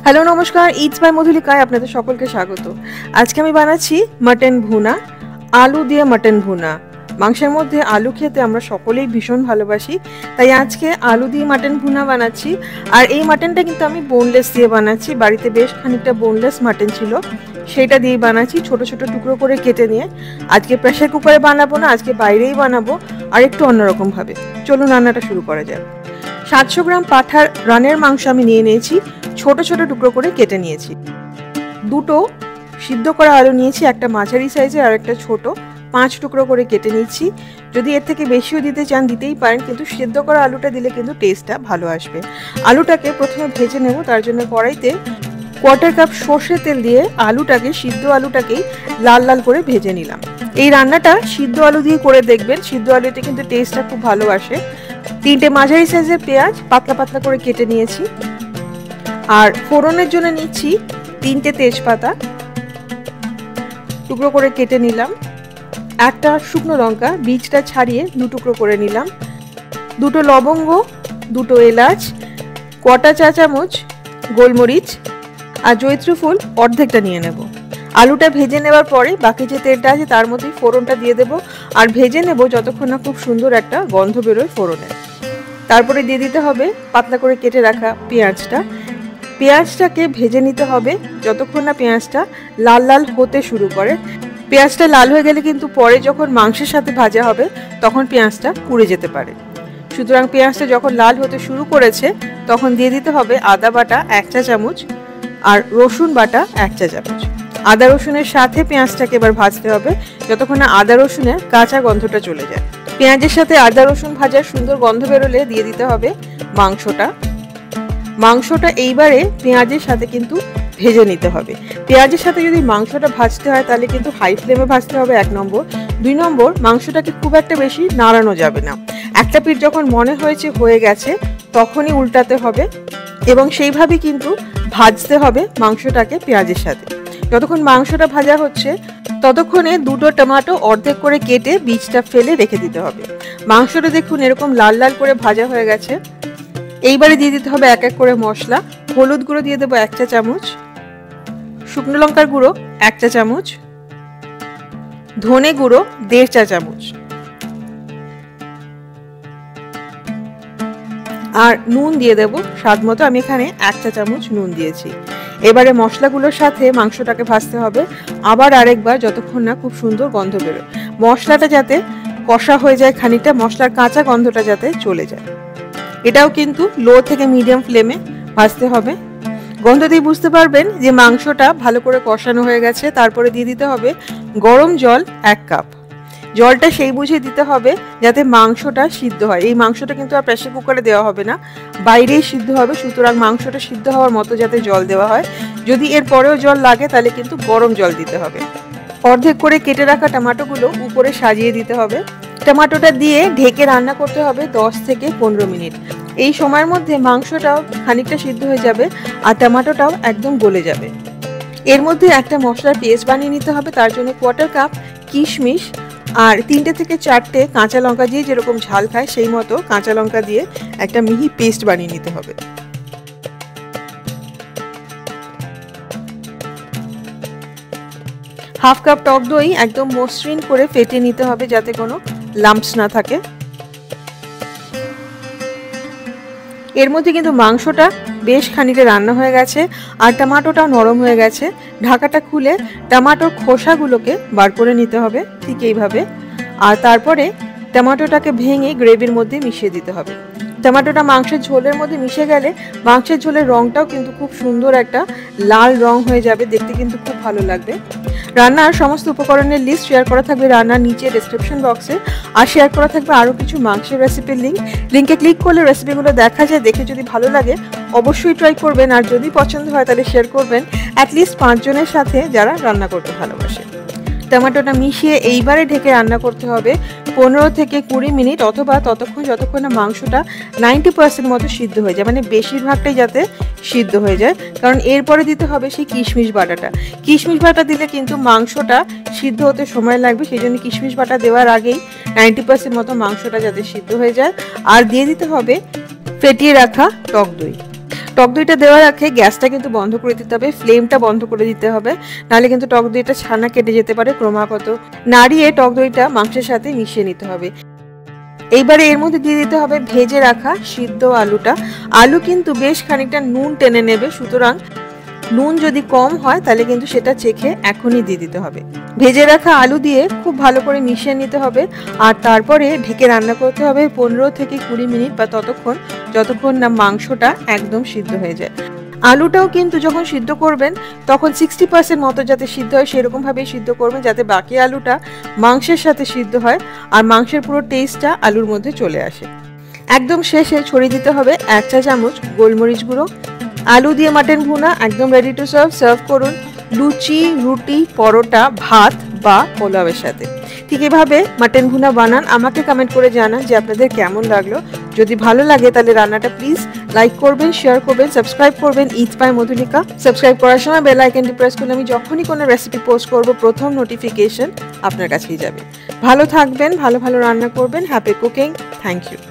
Hello নমস্কার, it's by মধুলিকায় আপনাদের সকলকে স্বাগত। আজকে আমি বানাচ্ছি মাটন ভুনা, আলু দিয়ে মাটন ভুনা। মাংসের মধ্যে আলু খেতে আমরা সকলেই ভীষণ ভালোবাসি, তাই আজকে আলু দিয়ে মাটন ভুনা বানাচ্ছি। আর এই মাটনটা কিন্তু আমি বোনলেস দিয়ে বানাচ্ছি। বাড়িতে বেশ খানিকটা বোনলেস মাটন ছিল, সেটা দিয়ে বানাচ্ছি ছোট ছোট টুকরো করে কেটে নিয়ে। আজকে প্রেসার কুকারে বানাবো না, আজকে বাইরেই বানাবো, আর একটু অন্যরকম ভাবে। চলুন রান্নাটা শুরু করা যাক। 700 গ্রাম পাঠার রানের মাংস আমি নিয়ে নিয়েছি, ছোট ছোট টুকরো করে কেটে নিয়েছি। দুটো সিদ্ধ করা আলু নিয়েছি, একটা মাঝারি সাইজের আর একটা ছোট, 5 টুকরো করে কেটে নিচ্ছি। যদি এর থেকে বেশিও দিতে চান দিতেই পারেন, কিন্তু সিদ্ধ করা আলুটা দিলে কিন্তু টেস্টটা ভালো আসবে। আলুটাকে প্রথমে ভেজে নেব, তার জন্য কড়াইতে 1/4 কাপ সর্ষের তেল দিয়ে সিদ্ধ আলুটাকেই লাল লাল করে ভেজে নিলাম। এই রান্নাটা সিদ্ধ আলু দিয়ে করে দেখবেন, সিদ্ধ আলুতে কিন্তু টেস্টটা খুব ভালো আসে। 3টে মাঝারি সাইজের পেঁয়াজ পাতলা পাতলা করে কেটে নিয়েছি। আর ফোড়নের জন্য নিচ্ছি 3টে তেজপাতা টুকরো করে কেটে নিলাম। একটা শুকনো লঙ্কা বীজটা ছাড়িয়ে 2 টুকরো করে নিলাম। 2টো লবঙ্গ, 2টো এলাচ, কটা চা চামচ গোলমরিচ আর জয়িত্রী ফুল অর্ধেকটা নিয়ে নেব। আলুটা ভেজে নেওয়ার পরে বাকি যে তেলটা আছে তার মধ্যে ফোড়নটা দিয়ে দেবো আর ভেজে নেব যতক্ষণ না খুব সুন্দর একটা গন্ধ বেরোয় ফোড়নের। তারপরে দিয়ে দিতে হবে পাতলা করে কেটে রাখা পেঁয়াজটা। পেঁয়াজটাকে ভেজে নিতে হবে যতক্ষণ না পেঁয়াজটা লাল লাল হতে শুরু করে। পেঁয়াজটা লাল হয়ে গেলে কিন্তু পরে যখন মাংসের সাথে ভাজা হবে তখন পেঁয়াজটা পুড়ে যেতে পারে। সুতরাং পেঁয়াজটা যখন লাল হতে শুরু করেছে তখন দিয়ে দিতে হবে আদা বাটা 1 চা চামচ আর রসুন বাটা 1 চা চামচ। আদা রসুনের সাথে পেঁয়াজটাকে এবার ভাজতে হবে যতক্ষণ না আদা রসুনের কাঁচা গন্ধটা চলে যায়। পেঁয়াজের সাথে আদা রসুন ভাজার সুন্দর গন্ধ বেরোলে দিয়ে দিতে হবে মাংসটা এইবারে পেঁয়াজের সাথে কিন্তু ভেজে নিতে হবে। পেঁয়াজের সাথে যদি মাংসটা ভাজতে হয় তাহলে কিন্তু হাই ফ্লেমে ভাজতে হবে 1 নম্বর। 2 নম্বর, মাংসটাকে খুব একটা বেশি নাড়ানো যাবে না। একটা পিঠ যখন মনে হয়েছে হয়ে গেছে তখনই উল্টাতে হবে এবং সেইভাবেই কিন্তু ভাজতে হবে মাংসটাকে পেঁয়াজের সাথে। যতক্ষণ মাংসটা ভাজা হচ্ছে ততক্ষণে 2টো টমেটো অর্ধেক করে কেটে বীজটা ফেলে রেখে দিতে হবে। মাংসটা দেখুন এরকম লাল লাল করে ভাজা হয়ে গেছে। এইবারে দিয়ে দিতে হবে এক এক করে মশলা। হলুদ গুঁড়ো দিয়ে দেবো 1 চা চামচ, শুকনো লঙ্কার গুঁড়ো 1 চা চামচ, ধনে গুঁড়ো 1.5 চা চামচ আর নুন দিয়ে দেবো স্বাদ মতো। আমি এখানে 1 চা চামচ নুন দিয়েছি। এবারে মশলাগুলোর সাথে মাংসটাকে ভাজতে হবে আবার আরেকবার যতক্ষণ না খুব সুন্দর গন্ধ বেরোয়। মশলাটা যাতে কষা হয়ে যায় খানিকটা, মশলার কাঁচা গন্ধটা যাতে চলে যায়। এটাও কিন্তু লো থেকে মিডিয়াম ফ্লেমে ভাজতে হবে। গন্ধ দিয়ে বুঝতে পারবেন যে মাংসটা ভালো করে কষানো হয়ে গেছে। তারপরে দিয়ে দিতে হবে গরম জল 1 কাপ। জলটা সেই বুঝে দিতে হবে যাতে মাংসটা সিদ্ধ হয়। এই মাংসটা কিন্তু আর প্রেসার কুকারে দেওয়া হবে না, বাইরেই সিদ্ধ হবে। সুতরাং মাংসটা সিদ্ধ হওয়ার মতো যাতে জল দেওয়া হয়। যদি এর পরেও জল লাগে তাহলে কিন্তু গরম জল দিতে হবে। অর্ধেক করে কেটে রাখা টমেটোগুলো উপরে সাজিয়ে দিতে হবে। টমেটোটা দিয়ে ঢেকে রান্না করতে হবে 10 থেকে 15 মিনিট। এই সময়ের মধ্যে মাংসটাও খানিকটা সিদ্ধ হয়ে যাবে আর টমেটোটাও একদম গলে যাবে। এর মধ্যে একটা মশলার পেস্ট বানিয়ে নিতে হবে। তার জন্য 1/4 কাপ কিশমিশ আর 3টে থেকে 4টে কাঁচা লঙ্কা দিয়ে, যেরকম ঝাল খায় সেই মতো কাঁচা লঙ্কা দিয়ে একটা মিহি পেস্ট বানিয়ে নিতে হবে। হাফ কাপ টক দই একদম মসৃণ করে ফেটে নিতে হবে যাতে কোনো লাম্পস না থাকে। এর মধ্যে কিন্তু মাংসটা বেশ খানিকটা রান্না হয়ে গেছে আর টমেটোটাও নরম হয়ে গেছে। ঢাকাটা খুলে টমেটোর খোসাগুলোকে বার করে নিতে হবে ঠিক এইভাবে। আর তারপরে টমেটোটাকে ভেঙে গ্রেভির মধ্যে মিশিয়ে দিতে হবে। টমেটোটা মাংসের ঝোলের মধ্যে মিশে গেলে মাংসের ঝোলের রঙটাও কিন্তু খুব সুন্দর একটা লাল রং হয়ে যাবে, দেখতে কিন্তু খুব ভালো লাগবে। রান্নার সমস্ত উপকরণের লিস্ট শেয়ার করা থাকবে রান্নার নিচে ডেসক্রিপশন বক্সে, আর শেয়ার করা থাকবে আরও কিছু মাংসের রেসিপির লিঙ্কে ক্লিক করলে রেসিপিগুলো দেখা যায়। দেখে যদি ভালো লাগে অবশ্যই ট্রাই করবেন, আর যদি পছন্দ হয় তাহলে শেয়ার করবেন অ্যাটলিস্ট 5 জনের সাথে যারা রান্না করতে ভালোবাসে। টমেটোটা মিশিয়ে এইবারে ঢেকে রান্না করতে হবে 15 থেকে 20 মিনিট, অথবা ততক্ষণ যতক্ষণ না মাংসটা 90% মতো সিদ্ধ হয়ে যায়, মানে বেশিরভাগটাই যাতে সিদ্ধ হয়ে যায়। কারণ এরপরে দিতে হবে সেই কিশমিশ বাটাটা। কিশমিশ বাটা দিলে কিন্তু মাংসটা সিদ্ধ হতে সময় লাগবে, সেই জন্য কিশমিশ বাটা দেওয়ার আগেই 90% মতো মাংসটা যাতে সিদ্ধ হয়ে যায়। আর দিয়ে দিতে হবে ফেটিয়ে রাখা টক দই। টক দইটা দেওয়ার আগে গ্যাসটা কিন্তু বন্ধ করে দিতে হবে, ফ্লেমটা বন্ধ করে দিতে হবে, নাহলে কিন্তু টক দইটা ছানা কেটে যেতে পারে। ক্রমাগত নাড়িয়ে টক দইটা মাংসের সাথে মিশিয়ে নিতে হবে। এইবারে এর মধ্যে দিয়ে দিতে হবে ভেজে রাখা সিদ্ধ আলুটা। আলু কিন্তু বেশ খানিকটা নুন টেনে নেবে, সুতরাং নুন যদি কম হয় তাহলে কিন্তু সেটা চেখে এখনই দিয়ে দিতে হবে। ভেজে রাখা আলু দিয়ে খুব ভালো করে মিশিয়ে নিতে হবে, আর তারপরে ঢেকে রান্না করতে হবে 15 থেকে 20 মিনিট বা যতক্ষণ না মাংসটা একদম সিদ্ধ হয়ে যায়। আলুটাও কিন্তু যখন সিদ্ধ করবেন তখন 60% মতো যাতে সিদ্ধ হয় সেরকমভাবেই সিদ্ধ করবেন, যাতে বাকি আলুটা মাংসের সাথে সিদ্ধ হয় আর মাংসের পুরো টেস্টটা আলুর মধ্যে চলে আসে। একদম শেষে ছড়িয়ে দিতে হবে 1 চা চামচ গোলমরিচ গুঁড়ো। আলু দিয়ে মাটন ভুনা একদম রেডি টু সার্ভ করুন লুচি, রুটি, পরোটা, ভাত বা পোলাওয়ের সাথে। ঠিক এভাবে মাটন ভুনা বানান, আমাকে কমেন্ট করে জানান যে আপনাদের কেমন লাগলো। যদি ভালো লাগে তাহলে রান্নাটা প্লিজ লাইক করবেন, শেয়ার করবেন, সাবস্ক্রাইব করবেন ইটস বাই মধুলিকা। সাবস্ক্রাইব করার সময় বেল আইকনটি প্রেস করলে আমি যখনই কোনো রেসিপি পোস্ট করব প্রথম নোটিফিকেশন আপনার কাছেই যাবে। ভালো থাকবেন, ভালো রান্না করবেন। Happy cooking. Thank you.